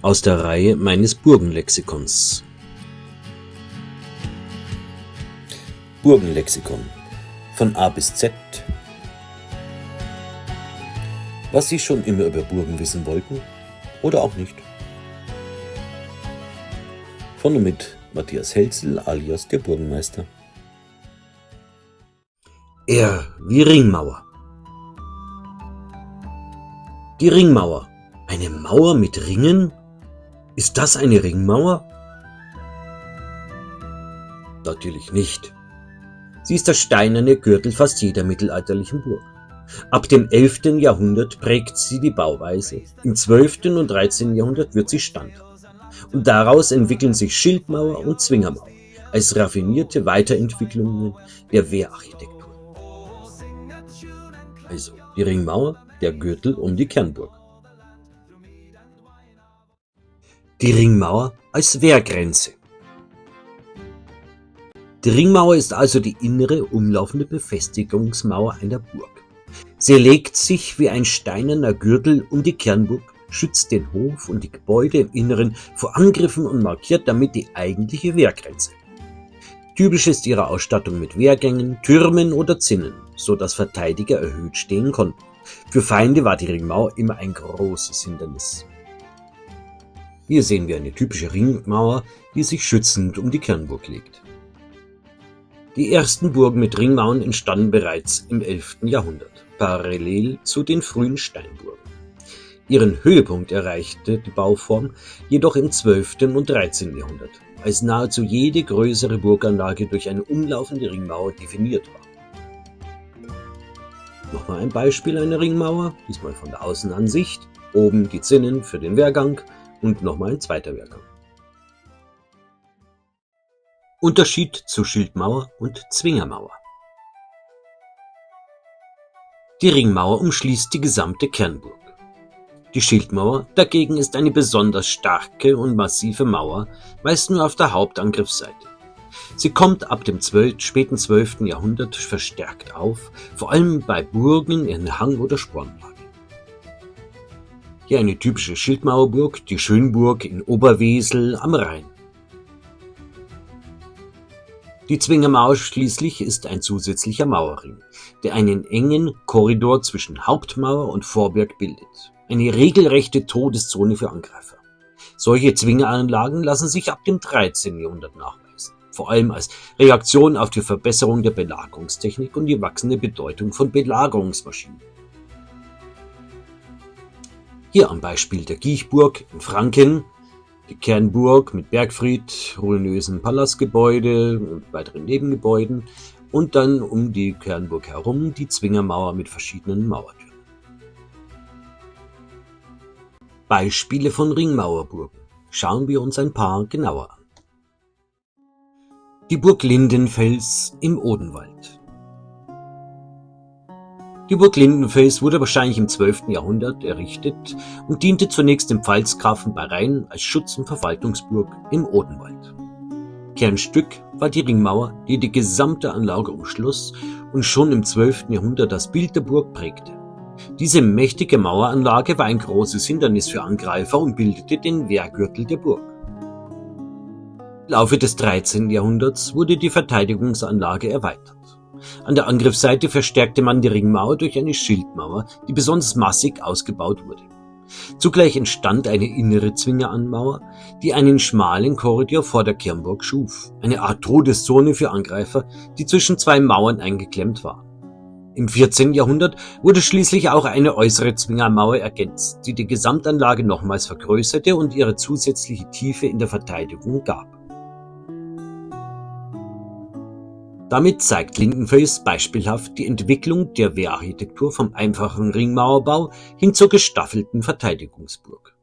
aus der Reihe meines Burgenlexikons. Burgenlexikon von A bis Z. Was Sie schon immer über Burgen wissen wollten oder auch nicht. Von und mit Matthias Helzel alias der Burgenmeister. R wie Ringmauer. Die Ringmauer. Eine Mauer mit Ringen? Ist das eine Ringmauer? Natürlich nicht. Sie ist der steinerne Gürtel fast jeder mittelalterlichen Burg. Ab dem 11. Jahrhundert prägt sie die Bauweise, im 12. und 13. Jahrhundert wird sie Standard. Und daraus entwickeln sich Schildmauer und Zwingermauer als raffinierte Weiterentwicklungen der Wehrarchitektur. Also die Ringmauer, der Gürtel um die Kernburg. Die Ringmauer als Wehrgrenze. Die Ringmauer ist also die innere, umlaufende Befestigungsmauer einer Burg. Sie legt sich wie ein steinerner Gürtel um die Kernburg, schützt den Hof und die Gebäude im Inneren vor Angriffen und markiert damit die eigentliche Wehrgrenze. Typisch ist ihre Ausstattung mit Wehrgängen, Türmen oder Zinnen, so dass Verteidiger erhöht stehen konnten. Für Feinde war die Ringmauer immer ein großes Hindernis. Hier sehen wir eine typische Ringmauer, die sich schützend um die Kernburg legt. Die ersten Burgen mit Ringmauern entstanden bereits im 11. Jahrhundert, parallel zu den frühen Steinburgen. Ihren Höhepunkt erreichte die Bauform jedoch im 12. und 13. Jahrhundert, als nahezu jede größere Burganlage durch eine umlaufende Ringmauer definiert war. Nochmal ein Beispiel einer Ringmauer, diesmal von der Außenansicht, oben die Zinnen für den Wehrgang und nochmal ein zweiter Wehrgang. Unterschied zu Schildmauer und Zwingermauer. Die Ringmauer umschließt die gesamte Kernburg. Die Schildmauer dagegen ist eine besonders starke und massive Mauer, meist nur auf der Hauptangriffsseite. Sie kommt ab dem späten 12. Jahrhundert verstärkt auf, vor allem bei Burgen in Hang- oder Spornlage. Hier eine typische Schildmauerburg, die Schönburg in Oberwesel am Rhein. Die Zwingermauer schließlich ist ein zusätzlicher Mauerring, der einen engen Korridor zwischen Hauptmauer und Vorburg bildet. Eine regelrechte Todeszone für Angreifer. Solche Zwingeranlagen lassen sich ab dem 13. Jahrhundert nachweisen, vor allem als Reaktion auf die Verbesserung der Belagerungstechnik und die wachsende Bedeutung von Belagerungsmaschinen. Hier am Beispiel der Giechburg in Franken, die Kernburg mit Bergfried, ruinösen Palastgebäude und weiteren Nebengebäuden und dann um die Kernburg herum die Zwingermauer mit verschiedenen Mauertüren. Beispiele von Ringmauerburgen. Schauen wir uns ein paar genauer an. Die Burg Lindenfels im Odenwald. Die Burg Lindenfels wurde wahrscheinlich im 12. Jahrhundert errichtet und diente zunächst dem Pfalzgrafen bei Rhein als Schutz- und Verwaltungsburg im Odenwald. Kernstück war die Ringmauer, die die gesamte Anlage umschloss und schon im 12. Jahrhundert das Bild der Burg prägte. Diese mächtige Maueranlage war ein großes Hindernis für Angreifer und bildete den Wehrgürtel der Burg. Im Laufe des 13. Jahrhunderts wurde die Verteidigungsanlage erweitert. An der Angriffsseite verstärkte man die Ringmauer durch eine Schildmauer, die besonders massig ausgebaut wurde. Zugleich entstand eine innere Zwingeranmauer, die einen schmalen Korridor vor der Kernburg schuf, eine Art Todeszone für Angreifer, die zwischen zwei Mauern eingeklemmt war. Im 14. Jahrhundert wurde schließlich auch eine äußere Zwingermauer ergänzt, die die Gesamtanlage nochmals vergrößerte und ihre zusätzliche Tiefe in der Verteidigung gab. Damit zeigt Lindenfels beispielhaft die Entwicklung der Wehrarchitektur vom einfachen Ringmauerbau hin zur gestaffelten Verteidigungsburg.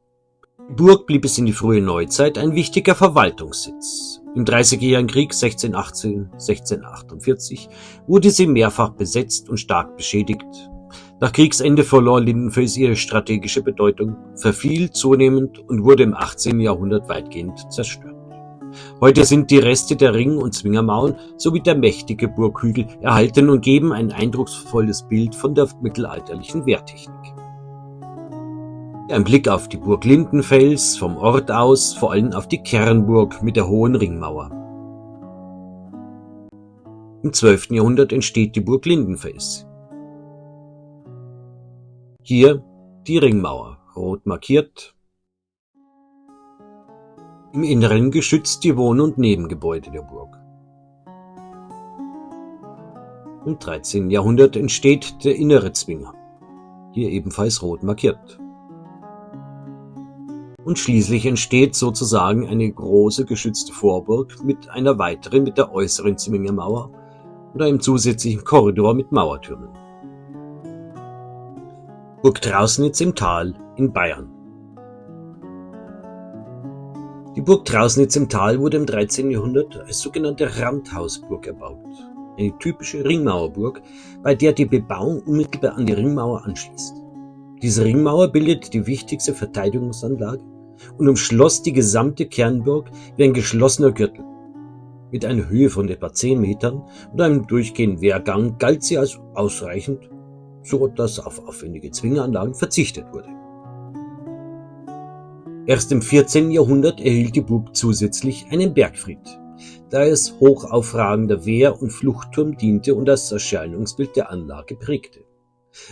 Die Burg blieb bis in die frühe Neuzeit ein wichtiger Verwaltungssitz. Im Dreißigjährigen Krieg 1618, 1648 wurde sie mehrfach besetzt und stark beschädigt. Nach Kriegsende verlor Lindenfels ihre strategische Bedeutung, verfiel zunehmend und wurde im 18. Jahrhundert weitgehend zerstört. Heute sind die Reste der Ring- und Zwingermauern sowie der mächtige Burghügel erhalten und geben ein eindrucksvolles Bild von der mittelalterlichen Wehrtechnik. Ein Blick auf die Burg Lindenfels vom Ort aus, vor allem auf die Kernburg mit der hohen Ringmauer. Im 12. Jahrhundert entsteht die Burg Lindenfels. Hier die Ringmauer, rot markiert. Im Inneren geschützt die Wohn- und Nebengebäude der Burg. Im 13. Jahrhundert entsteht der innere Zwinger, hier ebenfalls rot markiert. Und schließlich entsteht sozusagen eine große geschützte Vorburg mit einer weiteren mit der äußeren Zwingermauer und einem zusätzlichen Korridor mit Mauertürmen. Burg Trausnitz im Tal in Bayern. Die Burg Trausnitz im Tal wurde im 13. Jahrhundert als sogenannte Randhausburg erbaut. Eine typische Ringmauerburg, bei der die Bebauung unmittelbar an die Ringmauer anschließt. Diese Ringmauer bildet die wichtigste Verteidigungsanlage und umschloss die gesamte Kernburg wie ein geschlossener Gürtel. Mit einer Höhe von etwa 10 Metern und einem durchgehenden Wehrgang galt sie als ausreichend, so dass auf aufwendige Zwingeranlagen verzichtet wurde. Erst im 14. Jahrhundert erhielt die Burg zusätzlich einen Bergfried, da es hoch aufragender Wehr- und Fluchtturm diente und das Erscheinungsbild der Anlage prägte.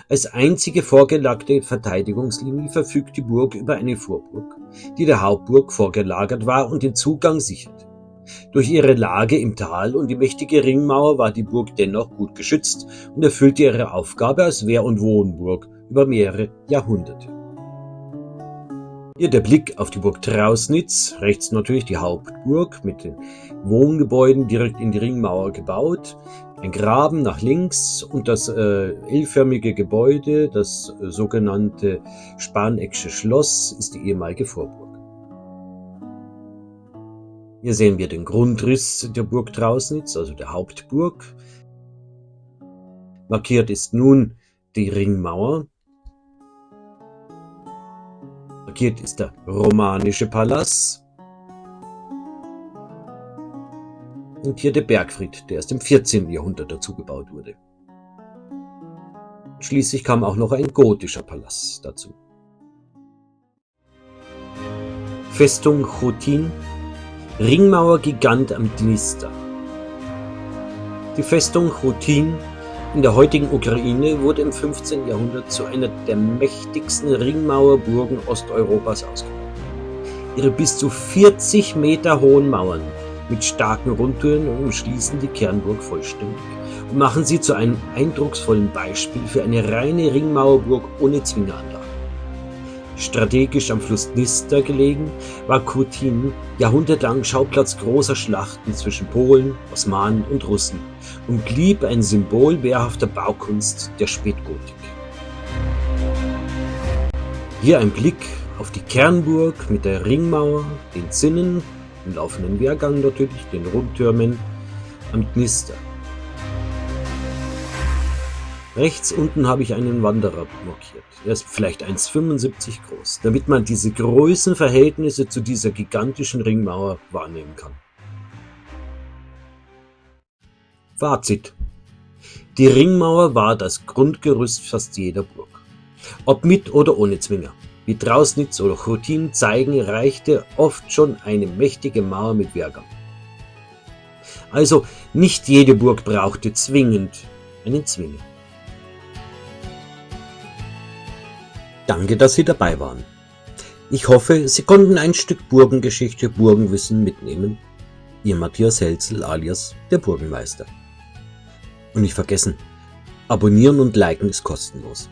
Als einzige vorgelagerte Verteidigungslinie verfügt die Burg über eine Vorburg, die der Hauptburg vorgelagert war und den Zugang sicherte. Durch ihre Lage im Tal und die mächtige Ringmauer war die Burg dennoch gut geschützt und erfüllte ihre Aufgabe als Wehr- und Wohnburg über mehrere Jahrhunderte. Hier der Blick auf die Burg Trausnitz, rechts natürlich die Hauptburg mit den Wohngebäuden direkt in die Ringmauer gebaut, ein Graben nach links und das L-förmige Gebäude, das sogenannte Sparneck'sche Schloss, ist die ehemalige Vorburg. Hier sehen wir den Grundriss der Burg Trausnitz, also der Hauptburg. Markiert ist nun die Ringmauer. Markiert ist der romanische Palas. Und hier der Bergfried, der erst im 14. Jahrhundert dazu gebaut wurde. Schließlich kam auch noch ein gotischer Palas dazu. Festung Chotin, Ringmauer-Gigant am Dnister. Die Festung Chotin in der heutigen Ukraine wurde im 15. Jahrhundert zu einer der mächtigsten Ringmauerburgen Osteuropas ausgebaut. Ihre bis zu 40 Meter hohen Mauern mit starken Rundtüren umschließen die Kernburg vollständig und machen sie zu einem eindrucksvollen Beispiel für eine reine Ringmauerburg ohne Zwingeranlage. Strategisch am Fluss Dnister gelegen, war Chotin jahrhundertelang Schauplatz großer Schlachten zwischen Polen, Osmanen und Russen und blieb ein Symbol wehrhafter Baukunst der Spätgotik. Hier ein Blick auf die Kernburg mit der Ringmauer, den Zinnen, dem laufenden Wehrgang natürlich, den Rundtürmen am Dnister. Rechts unten habe ich einen Wanderer markiert. Er ist vielleicht 1,75 groß, damit man diese Größenverhältnisse zu dieser gigantischen Ringmauer wahrnehmen kann. Fazit: Die Ringmauer war das Grundgerüst fast jeder Burg. Ob mit oder ohne Zwinger. Wie Trausnitz oder Chotin zeigen, reichte oft schon eine mächtige Mauer mit Wehrgang. Also nicht jede Burg brauchte zwingend einen Zwinger. Danke, dass Sie dabei waren. Ich hoffe, Sie konnten ein Stück Burgengeschichte, Burgenwissen mitnehmen. Ihr Matthias Helzel alias der Burgenmeister. Und nicht vergessen, abonnieren und liken ist kostenlos.